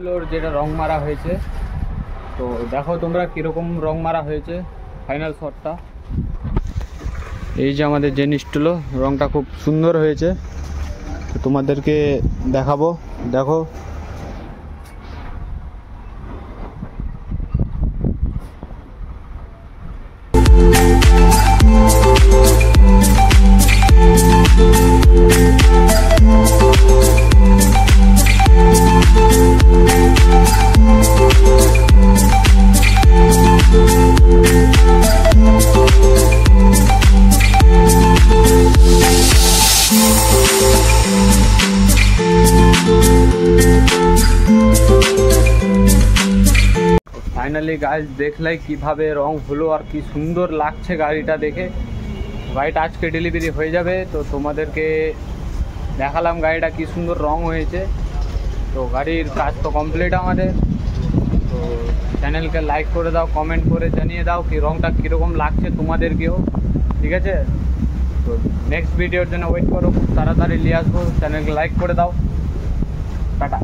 Floor যেটা রং মারা হয়েছে, তো দেখো তোমরা কীরকম রং মারা হয়েছে। ফাইনাল শটটা এই যে আমাদের জিনিসগুলো, রংটা খুব সুন্দর হয়েছে, তো তোমাদেরকে দেখাবো। দেখো ফাইনালি গাইজ দেখলাই কিভাবে রং হলো আর কি সুন্দর লাগছে গাড়িটা দেখে। গাড়িটা আজকে ডেলিভারি হয়ে যাবে, তো তোমাদেরকে দেখালাম গাড়িটা কি সুন্দর রং হয়েছে। তো গাড়ির কাজ তো কমপ্লিট আমাদের। তো চ্যানেলকে লাইক করে দাও, কমেন্ট করে জানিয়ে দাও কি রংটা কীরকম লাগছে তোমাদেরকেও, ঠিক আছে। তো নেক্সট ভিডিওর জন্য ওয়েট করো, খুব তাড়াতাড়ি নিয়ে আসবো। চ্যানেলকে লাইক করে দাও, টাটা।